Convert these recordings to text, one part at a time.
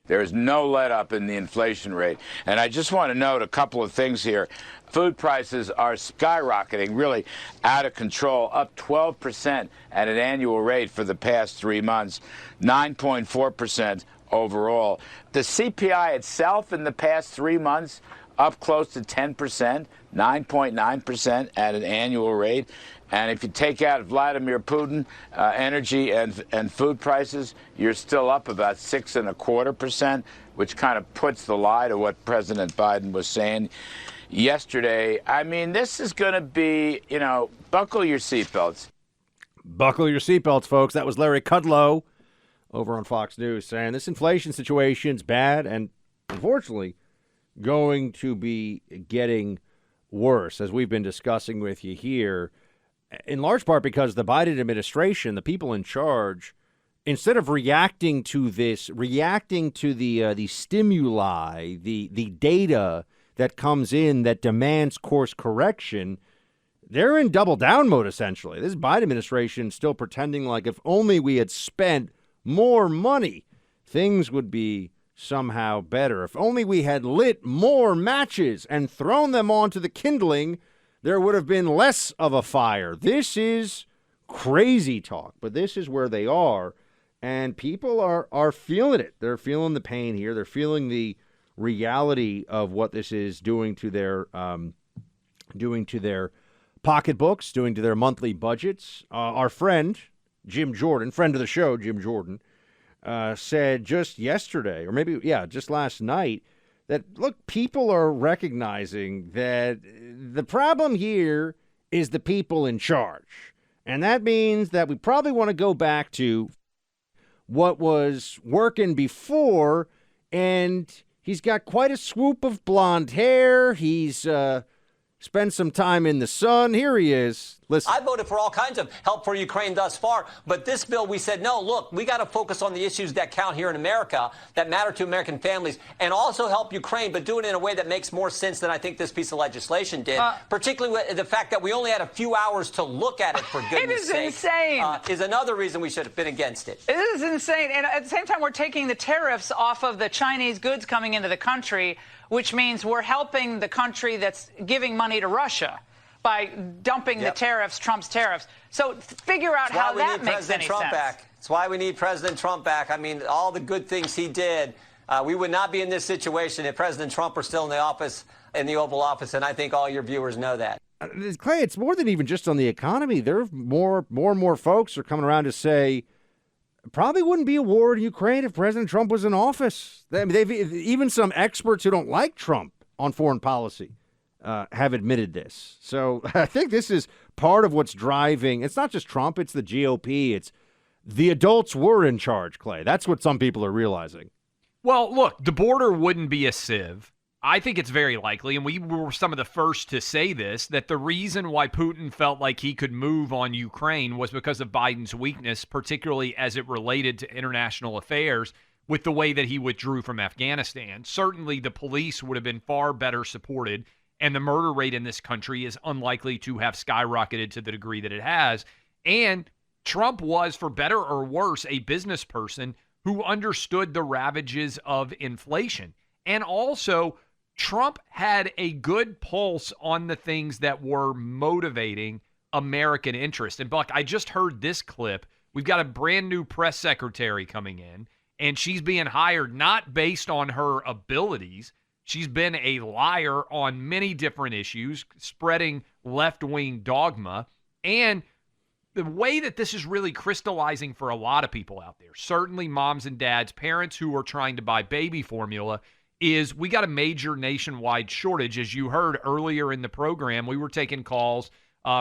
There is no let-up in the inflation rate. And I just want to note a couple of things here. Food prices are skyrocketing, really out of control, up 12% at an annual rate for the past 3 months, 9.4% overall. The CPI itself in the past 3 months, up close to 10%, 9.9% at an annual rate. And if you take out Vladimir Putin, energy and food prices, you're still up about 6.25%, which kind of puts the lie to what President Biden was saying yesterday. I mean, this is going to be, buckle your seatbelts. Buckle your seatbelts, folks. That was Larry Kudlow over on Fox News saying this inflation situation's bad and, unfortunately, going to be getting worse, as we've been discussing with you here, in large part because the Biden administration, the people in charge, instead of reacting to the stimuli, the data that comes in that demands course correction, they're in double down mode, essentially. This Biden administration still pretending like if only we had spent more money, things would be somehow better. If only we had lit more matches and thrown them onto the kindling, there would have been less of a fire. This is crazy talk, but this is where they are, and people are feeling it. They're feeling the pain here. They're feeling the reality of what this is doing to their pocketbooks, doing to their monthly budgets. Our friend Jim Jordan, friend of the show, Jim Jordan, said just yesterday, or maybe, just last night, that, look, people are recognizing that the problem here is the people in charge. And that means that we probably want to go back to what was working before. And he's got quite a swoop of blonde hair. He's spent some time in the sun. Here he is. Listen. I voted for all kinds of help for Ukraine thus far, but this bill, we said, no, look, we got to focus on the issues that count here in America, that matter to American families, and also help Ukraine, but do it in a way that makes more sense than I think this piece of legislation did, particularly with the fact that we only had a few hours to look at it, for goodness sake. It is insane. Is another reason we should have been against it. It is insane. And at the same time, we're taking the tariffs off of the Chinese goods coming into the country, which means we're helping the country that's giving money to Russia by dumping the tariffs, Trump's tariffs. So figure out how that makes any sense. That's why we need President Trump back. I mean, all the good things he did, we would not be in this situation if President Trump were still in the office, in the Oval Office, and I think all your viewers know that. Clay, it's more than even just on the economy. There are more and more folks are coming around to say probably wouldn't be a war in Ukraine if President Trump was in office. They've even some experts who don't like Trump on foreign policy have admitted this. So I think this is part of what's driving. It's not just Trump. It's the GOP. It's the adults were in charge, Clay. That's what some people are realizing. Well, look, the border wouldn't be a sieve. I think it's very likely, and we were some of the first to say this, that the reason why Putin felt like he could move on Ukraine was because of Biden's weakness, particularly as it related to international affairs, with the way that he withdrew from Afghanistan. Certainly the police would have been far better supported, and the murder rate in this country is unlikely to have skyrocketed to the degree that it has. And Trump was, for better or worse, a business person who understood the ravages of inflation. And also, Trump had a good pulse on the things that were motivating American interest. And Buck, I just heard this clip. We've got a brand new press secretary coming in, and she's being hired not based on her abilities. She's been a liar on many different issues, spreading left-wing dogma. And the way that this is really crystallizing for a lot of people out there, certainly moms and dads, parents who are trying to buy baby formula, is we got a major nationwide shortage. As you heard earlier in the program, we were taking calls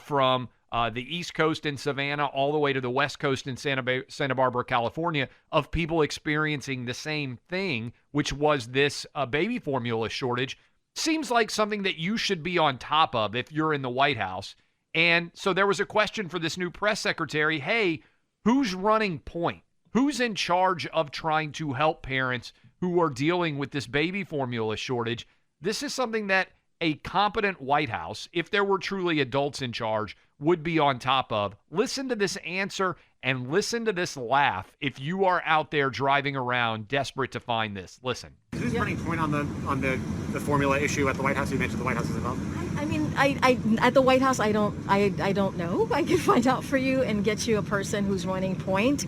from the East Coast in Savannah all the way to the West Coast in Santa Barbara, California, of people experiencing the same thing, which was this baby formula shortage. Seems like something that you should be on top of if you're in the White House. And so there was a question for this new press secretary, hey, who's running point? Who's in charge of trying to help parents who are dealing with this baby formula shortage? This is something that a competent White House, if there were truly adults in charge, would be on top of. Listen to this answer And listen to this laugh if you are out there driving around desperate to find this. Listen. Who's running point on the formula issue at the White House? You mentioned the White House is involved. I mean, I at the White House, I don't know. I can find out for you and get you a person who's running point.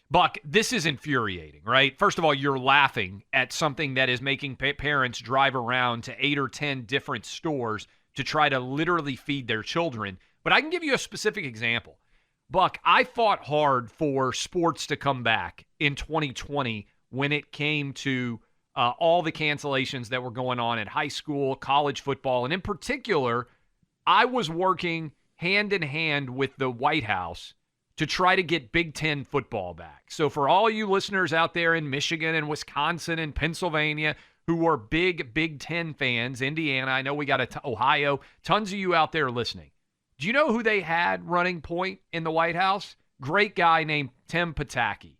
Buck, this is infuriating, right? First of all, you're laughing at something that is making parents drive around to 8 or 10 different stores to try to literally feed their children. But I can give you a specific example. Buck, I fought hard for sports to come back in 2020 when it came to all the cancellations that were going on at high school, college football, and in particular, I was working hand in hand with the White House to try to get Big Ten football back. So for all you listeners out there in Michigan and Wisconsin and Pennsylvania who are big Big Ten fans, Indiana, I know we got Ohio, tons of you out there listening. Do you know who they had running point in the White House? Great guy named Tim Pataki.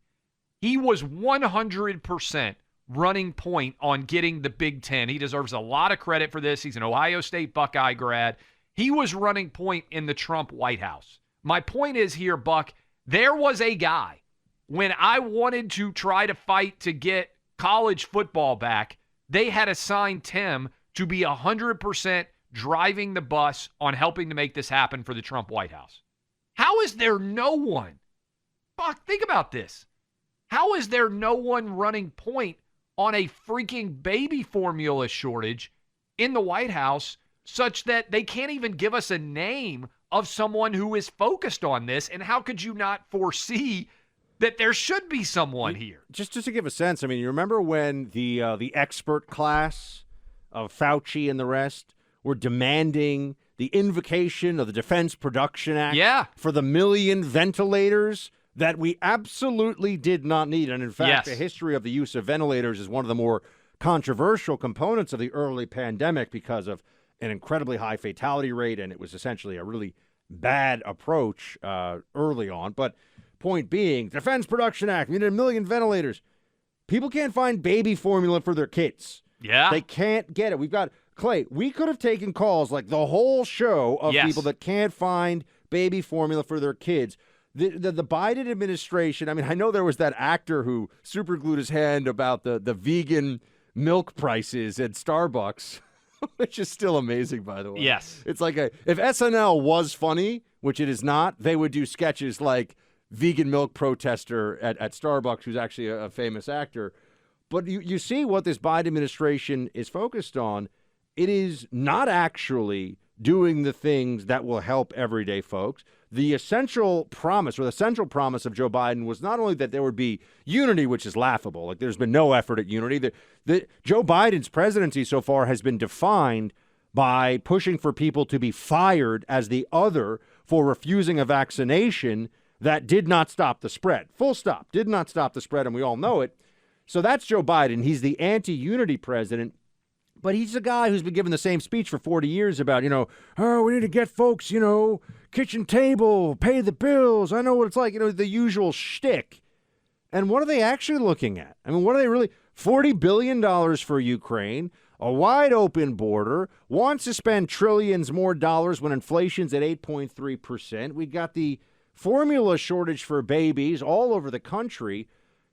He was 100% running point on getting the Big Ten. He deserves a lot of credit for this. He's an Ohio State Buckeye grad. He was running point in the Trump White House. My point is here, Buck, there was a guy when I wanted to try to fight to get college football back, they had assigned Tim to be 100% driving the bus on helping to make this happen for the Trump White House. How is there no one? Buck, think about this. How is there no one running point on a freaking baby formula shortage in the White House such that they can't even give us a name of someone who is focused on this? And how could you not foresee that there should be someone here? Just to give a sense, I mean, you remember when the expert class of Fauci and the rest were demanding the invocation of the Defense Production Act for the 1 million ventilators that we absolutely did not need. And in fact, the history of the use of ventilators is one of the more controversial components of the early pandemic because of an incredibly high fatality rate, and it was essentially a really bad approach early on. But point being, Defense Production Act, we need 1 million ventilators. People can't find baby formula for their kids. Yeah. They can't get it. We've got, Clay, we could have taken calls like the whole show of people that can't find baby formula for their kids. The Biden administration, I mean, I know there was that actor who superglued his hand about the vegan milk prices at Starbucks, which is still amazing, by the way. Yes. It's like if SNL was funny, which it is not, they would do sketches like vegan milk protester at Starbucks, who's actually a famous actor. But you see what this Biden administration is focused on. It is not actually doing the things that will help everyday folks. The essential promise, or the central promise of Joe Biden, was not only that there would be unity, which is laughable. Like, there's been no effort at unity. Joe Biden's presidency so far has been defined by pushing for people to be fired as the other for refusing a vaccination that did not stop the spread. Full stop. Did not stop the spread, and we all know it. So that's Joe Biden. He's the anti-unity president. But he's a guy who's been giving the same speech for 40 years about, we need to get folks, kitchen table, pay the bills. I know what it's like, the usual shtick. And what are they actually looking at? I mean, what are they really? $40 billion for Ukraine, a wide open border, wants to spend trillions more dollars when inflation's at 8.3%. We got the formula shortage for babies all over the country.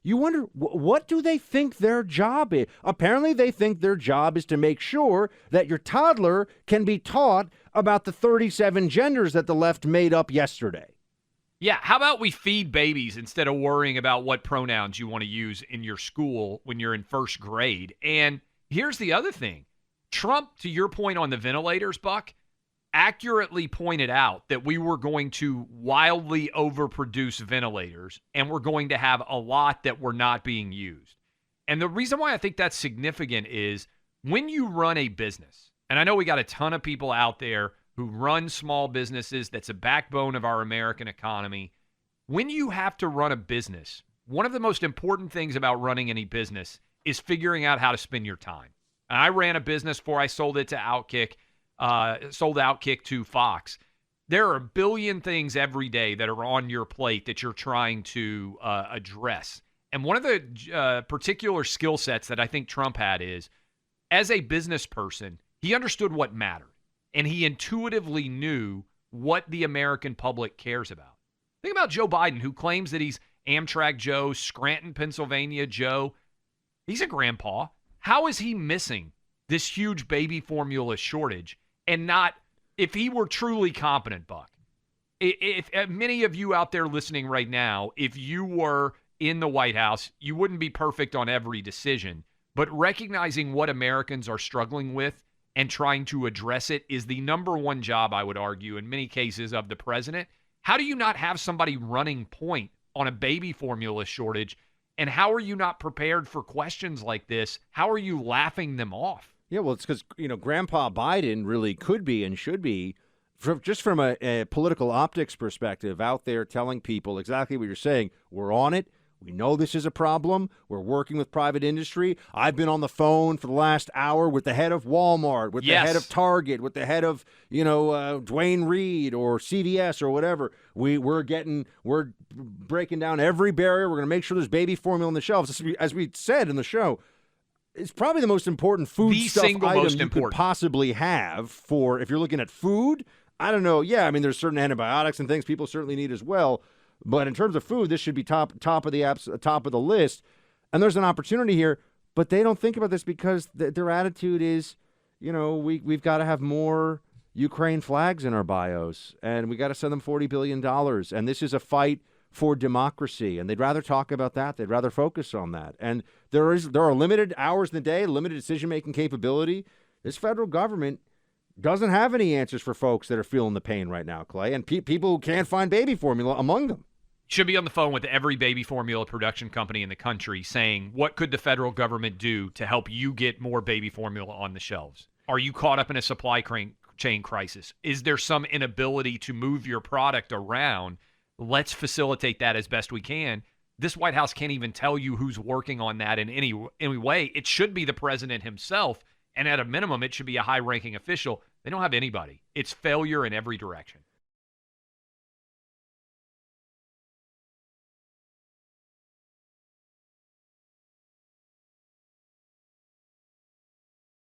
You wonder, what do they think their job is? Apparently, they think their job is to make sure that your toddler can be taught about the 37 genders that the left made up yesterday. Yeah, how about we feed babies instead of worrying about what pronouns you want to use in your school when you're in first grade? And here's the other thing. Trump, to your point on the ventilators, Buck, accurately pointed out that we were going to wildly overproduce ventilators and we're going to have a lot that were not being used. And the reason why I think that's significant is when you run a business, and I know we got a ton of people out there who run small businesses, that's a backbone of our American economy. When you have to run a business, one of the most important things about running any business is figuring out how to spend your time. And I ran a business before I sold it to Outkick. Sold Outkick to Fox. There are a billion things every day that are on your plate that you're trying to address. And one of the particular skill sets that I think Trump had is, as a business person, he understood what mattered. And he intuitively knew what the American public cares about. Think about Joe Biden, who claims that he's Amtrak Joe, Scranton, Pennsylvania Joe. He's a grandpa. How is he missing this huge baby formula shortage and not, if he were truly competent, Buck, if many of you out there listening right now, if you were in the White House, you wouldn't be perfect on every decision, but recognizing what Americans are struggling with and trying to address it is the number one job, I would argue, in many cases of the president. How do you not have somebody running point on a baby formula shortage? And how are you not prepared for questions like this? How are you laughing them off? Yeah, well, it's because, Grandpa Biden really could be and should be, just from a political optics perspective, out there telling people exactly what you're saying. We're on it. We know this is a problem. We're working with private industry. I've been on the phone for the last hour with the head of Walmart, with the head of Target, with the head of, Dwayne Reed or CVS or whatever. We're breaking down every barrier. We're going to make sure there's baby formula on the shelves. As we said in the show, it's probably the most important food stuff item you could possibly have for, if you're looking at food. I don't know. Yeah, I mean, there's certain antibiotics and things people certainly need as well. But in terms of food, this should be top of the list. And there's an opportunity here, but they don't think about this because their attitude is, we've got to have more Ukraine flags in our bios, and we got to send them $40 billion. And this is a fight for democracy, and they'd rather talk about that. They'd rather focus on that. And there are limited hours in the day, limited decision-making capability. This federal government doesn't have any answers for folks that are feeling the pain right now, Clay, and people who can't find baby formula among them. Should be on the phone with every baby formula production company in the country saying, what could the federal government do to help you get more baby formula on the shelves? Are you caught up in a supply chain crisis? Is there some inability to move your product around? Let's facilitate that as best we can. This White House can't even tell you who's working on that in any way. It should be the president himself, and at a minimum, it should be a high-ranking official. They don't have anybody. It's failure in every direction.